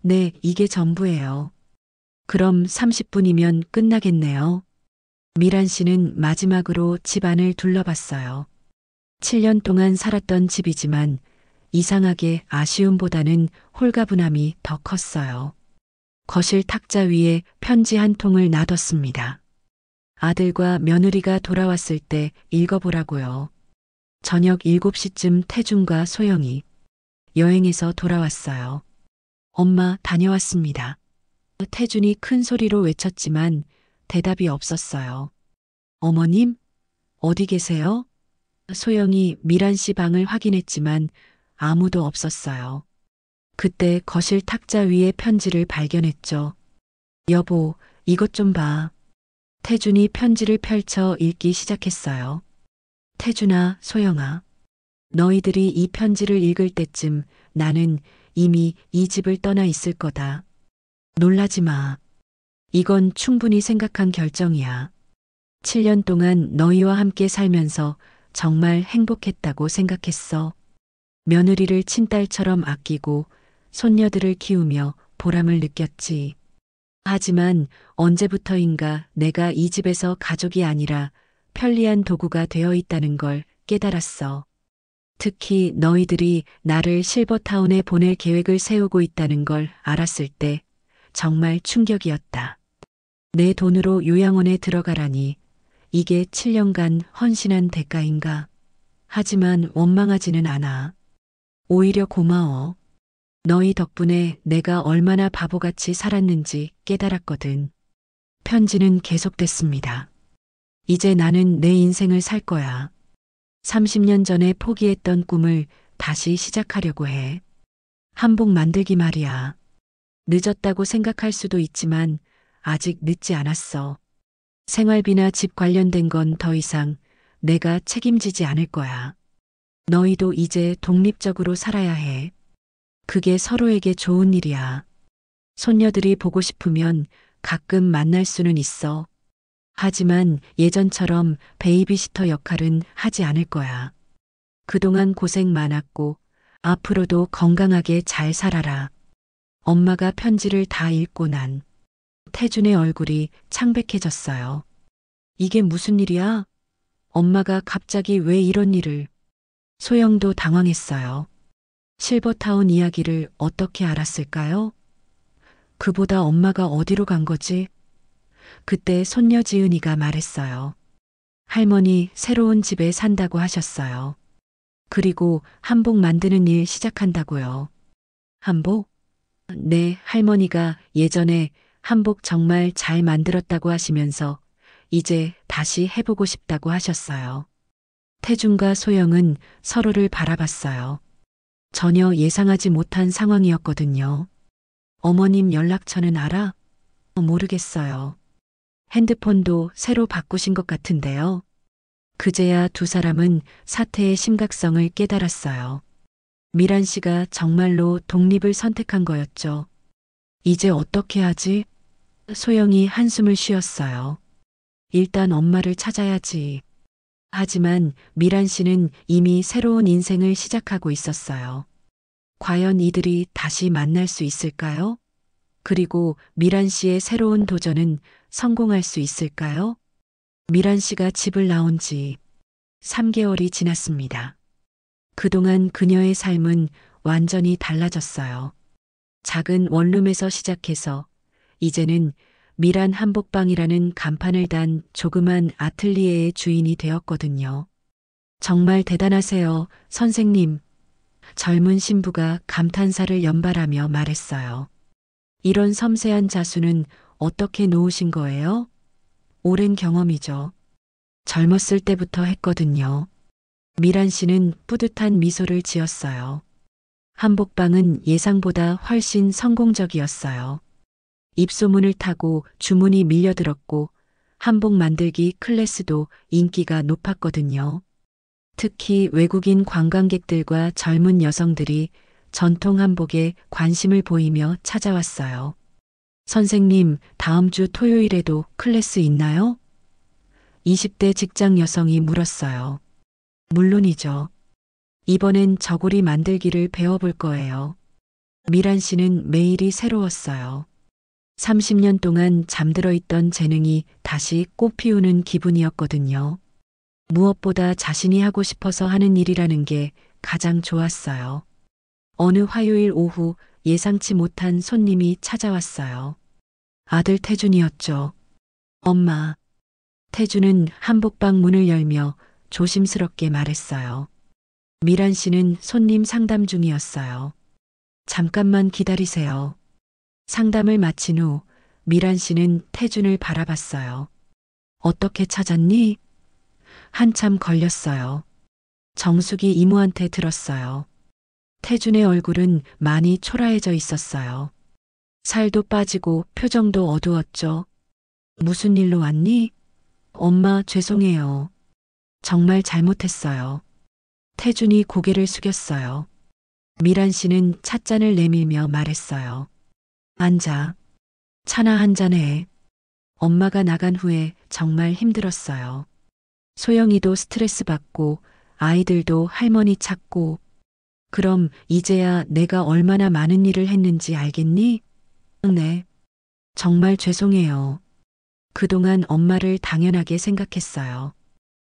네, 이게 전부예요. 그럼 30분이면 끝나겠네요. 미란 씨는 마지막으로 집안을 둘러봤어요. 7년 동안 살았던 집이지만 이상하게 아쉬움보다는 홀가분함이 더 컸어요. 거실 탁자 위에 편지 한 통을 놔뒀습니다. 아들과 며느리가 돌아왔을 때 읽어보라고요. 저녁 7시쯤 태준과 소영이 여행에서 돌아왔어요. 엄마 다녀왔습니다. 태준이 큰 소리로 외쳤지만 대답이 없었어요. 어머님? 어디 계세요? 소영이 미란 씨 방을 확인했지만 아무도 없었어요. 그때 거실 탁자 위에 편지를 발견했죠. 여보, 이것 좀 봐. 태준이 편지를 펼쳐 읽기 시작했어요. 태준아, 소영아. 너희들이 이 편지를 읽을 때쯤 나는 이미 이 집을 떠나 있을 거다. 놀라지 마. 이건 충분히 생각한 결정이야. 7년 동안 너희와 함께 살면서 정말 행복했다고 생각했어. 며느리를 친딸처럼 아끼고 손녀들을 키우며 보람을 느꼈지. 하지만 언제부터인가 내가 이 집에서 가족이 아니라 편리한 도구가 되어 있다는 걸 깨달았어. 특히 너희들이 나를 실버타운에 보낼 계획을 세우고 있다는 걸 알았을 때 정말 충격이었다. 내 돈으로 요양원에 들어가라니 이게 7년간 헌신한 대가인가? 하지만 원망하지는 않아. 오히려 고마워. 너희 덕분에 내가 얼마나 바보같이 살았는지 깨달았거든. 편지는 계속됐습니다. 이제 나는 내 인생을 살 거야. 30년 전에 포기했던 꿈을 다시 시작하려고 해. 한복 만들기 말이야. 늦었다고 생각할 수도 있지만 아직 늦지 않았어. 생활비나 집 관련된 건 더 이상 내가 책임지지 않을 거야. 너희도 이제 독립적으로 살아야 해. 그게 서로에게 좋은 일이야. 손녀들이 보고 싶으면 가끔 만날 수는 있어. 하지만 예전처럼 베이비시터 역할은 하지 않을 거야. 그동안 고생 많았고 앞으로도 건강하게 잘 살아라. 엄마가 편지를 다 읽고 난 태준의 얼굴이 창백해졌어요. 이게 무슨 일이야? 엄마가 갑자기 왜 이런 일을? 소영도 당황했어요. 실버타운 이야기를 어떻게 알았을까요? 그보다 엄마가 어디로 간 거지? 그때 손녀 지은이가 말했어요. 할머니 새로운 집에 산다고 하셨어요. 그리고 한복 만드는 일 시작한다고요. 한복? 네, 할머니가 예전에 한복 정말 잘 만들었다고 하시면서 이제 다시 해보고 싶다고 하셨어요. 태준과 소영은 서로를 바라봤어요. 전혀 예상하지 못한 상황이었거든요. 어머님 연락처는 알아? 모르겠어요. 핸드폰도 새로 바꾸신 것 같은데요. 그제야 두 사람은 사태의 심각성을 깨달았어요. 미란 씨가 정말로 독립을 선택한 거였죠. 이제 어떻게 하지? 소영이 한숨을 쉬었어요. 일단 엄마를 찾아야지. 하지만 미란 씨는 이미 새로운 인생을 시작하고 있었어요. 과연 이들이 다시 만날 수 있을까요? 그리고 미란 씨의 새로운 도전은 성공할 수 있을까요? 미란 씨가 집을 나온 지 3개월이 지났습니다. 그동안 그녀의 삶은 완전히 달라졌어요. 작은 원룸에서 시작해서 이제는 미란 한복방이라는 간판을 단 조그만 아틀리에의 주인이 되었거든요. 정말 대단하세요, 선생님. 젊은 신부가 감탄사를 연발하며 말했어요. 이런 섬세한 자수는 어떻게 놓으신 거예요? 오랜 경험이죠. 젊었을 때부터 했거든요. 미란 씨는 뿌듯한 미소를 지었어요. 한복방은 예상보다 훨씬 성공적이었어요. 입소문을 타고 주문이 밀려들었고 한복 만들기 클래스도 인기가 높았거든요. 특히 외국인 관광객들과 젊은 여성들이 전통 한복에 관심을 보이며 찾아왔어요. 선생님, 다음 주 토요일에도 클래스 있나요? 20대 직장 여성이 물었어요. 물론이죠. 이번엔 저고리 만들기를 배워볼 거예요. 미란 씨는 매일이 새로웠어요. 30년 동안 잠들어 있던 재능이 다시 꽃피우는 기분이었거든요. 무엇보다 자신이 하고 싶어서 하는 일이라는 게 가장 좋았어요. 어느 화요일 오후 예상치 못한 손님이 찾아왔어요. 아들 태준이었죠. 엄마. 태준은 한복방 문을 열며 조심스럽게 말했어요. 미란 씨는 손님 상담 중이었어요. 잠깐만 기다리세요. 상담을 마친 후 미란 씨는 태준을 바라봤어요. 어떻게 찾았니? 한참 걸렸어요. 정숙이 이모한테 들었어요. 태준의 얼굴은 많이 초라해져 있었어요. 살도 빠지고 표정도 어두웠죠. 무슨 일로 왔니? 엄마 죄송해요. 정말 잘못했어요. 태준이 고개를 숙였어요. 미란 씨는 찻잔을 내밀며 말했어요. 앉아. 차나 한 잔 해. 엄마가 나간 후에 정말 힘들었어요. 소영이도 스트레스 받고 아이들도 할머니 찾고 그럼 이제야 내가 얼마나 많은 일을 했는지 알겠니? 네. 정말 죄송해요. 그동안 엄마를 당연하게 생각했어요.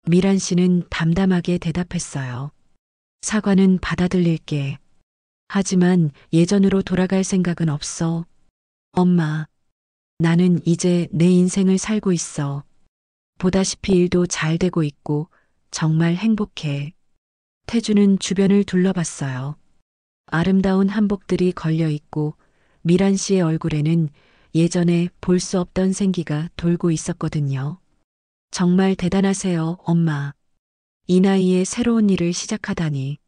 미란 씨는 담담하게 대답했어요. 사과는 받아들일게. 하지만 예전으로 돌아갈 생각은 없어. 엄마, 나는 이제 내 인생을 살고 있어. 보다시피 일도 잘 되고 있고 정말 행복해. 태주는 주변을 둘러봤어요. 아름다운 한복들이 걸려 있고 미란 씨의 얼굴에는 예전에 볼 수 없던 생기가 돌고 있었거든요. 정말 대단하세요, 엄마. 이 나이에 새로운 일을 시작하다니.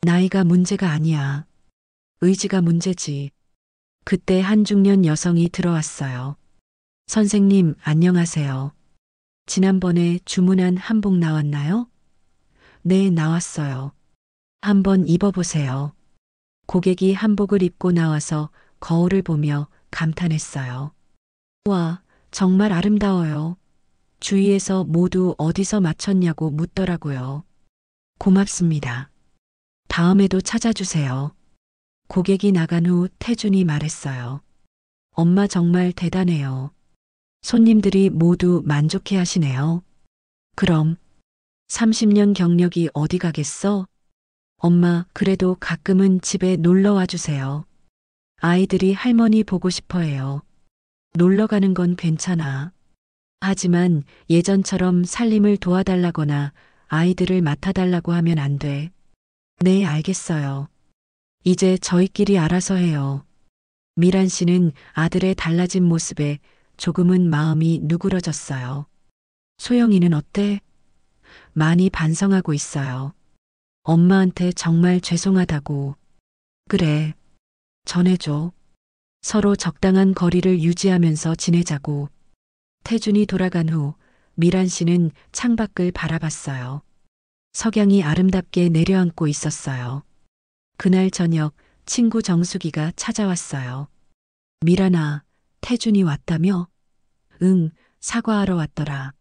나이가 문제가 아니야. 의지가 문제지. 그때 한 중년 여성이 들어왔어요. 선생님, 안녕하세요. 지난번에 주문한 한복 나왔나요? 네, 나왔어요. 한번 입어보세요. 고객이 한복을 입고 나와서 거울을 보며 감탄했어요. 와, 정말 아름다워요. 주위에서 모두 어디서 맞췄냐고 묻더라고요. 고맙습니다. 다음에도 찾아주세요. 고객이 나간 후 태준이 말했어요. 엄마 정말 대단해요. 손님들이 모두 만족해 하시네요. 그럼 30년 경력이 어디 가겠어? 엄마, 그래도 가끔은 집에 놀러 와 주세요. 아이들이 할머니 보고 싶어 해요. 놀러 가는 건 괜찮아. 하지만 예전처럼 살림을 도와달라거나 아이들을 맡아달라고 하면 안 돼. 네, 알겠어요. 이제 저희끼리 알아서 해요. 미란 씨는 아들의 달라진 모습에 조금은 마음이 누그러졌어요. 소영이는 어때? 많이 반성하고 있어요. 엄마한테 정말 죄송하다고. 그래. 전해줘. 서로 적당한 거리를 유지하면서 지내자고. 태준이 돌아간 후 미란 씨는 창밖을 바라봤어요. 석양이 아름답게 내려앉고 있었어요. 그날 저녁 친구 정수기가 찾아왔어요. 미란아, 태준이 왔다며? 응, 사과하러 왔더라.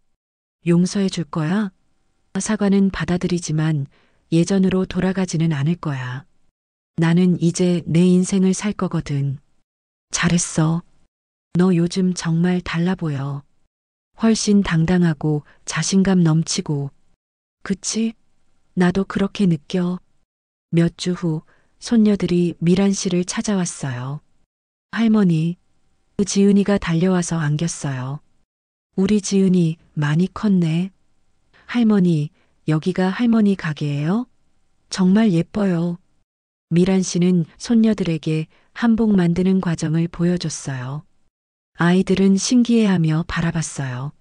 용서해 줄 거야? 사과는 받아들이지만 예전으로 돌아가지는 않을 거야. 나는 이제 내 인생을 살 거거든. 잘했어. 너 요즘 정말 달라 보여. 훨씬 당당하고 자신감 넘치고. 그치? 나도 그렇게 느껴. 몇 주 후 손녀들이 미란 씨를 찾아왔어요. 할머니, 그 지은이가 달려와서 안겼어요. 우리 지은이 많이 컸네. 할머니, 여기가 할머니 가게예요? 정말 예뻐요. 미란 씨는 손녀들에게 한복 만드는 과정을 보여줬어요. 아이들은 신기해하며 바라봤어요.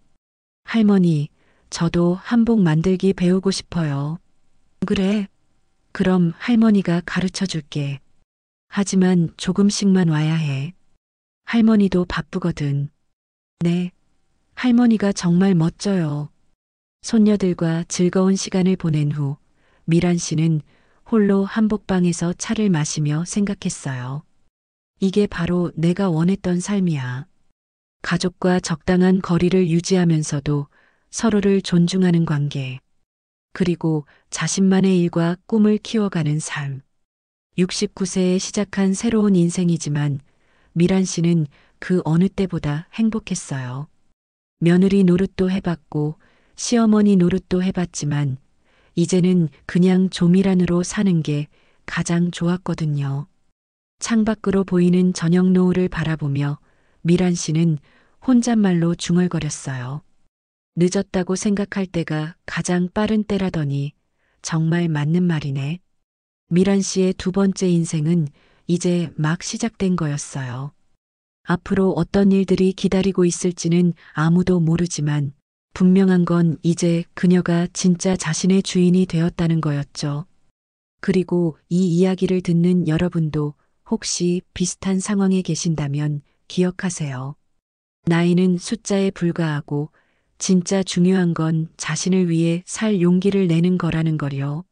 할머니, 저도 한복 만들기 배우고 싶어요. 그래. 그럼 할머니가 가르쳐 줄게. 하지만 조금씩만 와야 해. 할머니도 바쁘거든. 네. 할머니가 정말 멋져요. 손녀들과 즐거운 시간을 보낸 후 미란 씨는 홀로 한복방에서 차를 마시며 생각했어요. 이게 바로 내가 원했던 삶이야. 가족과 적당한 거리를 유지하면서도 서로를 존중하는 관계. 그리고 자신만의 일과 꿈을 키워가는 삶. 69세에 시작한 새로운 인생이지만 미란 씨는 그 어느 때보다 행복했어요. 며느리 노릇도 해봤고 시어머니 노릇도 해봤지만 이제는 그냥 조미란으로 사는 게 가장 좋았거든요. 창밖으로 보이는 저녁 노을을 바라보며 미란 씨는 혼잣말로 중얼거렸어요. 늦었다고 생각할 때가 가장 빠른 때라더니 정말 맞는 말이네. 미란 씨의 두 번째 인생은 이제 막 시작된 거였어요. 앞으로 어떤 일들이 기다리고 있을지는 아무도 모르지만 분명한 건 이제 그녀가 진짜 자신의 주인이 되었다는 거였죠. 그리고 이 이야기를 듣는 여러분도 혹시 비슷한 상황에 계신다면 기억하세요. 나이는 숫자에 불과하고 진짜 중요한 건 자신을 위해 살 용기를 내는 거라는 거요.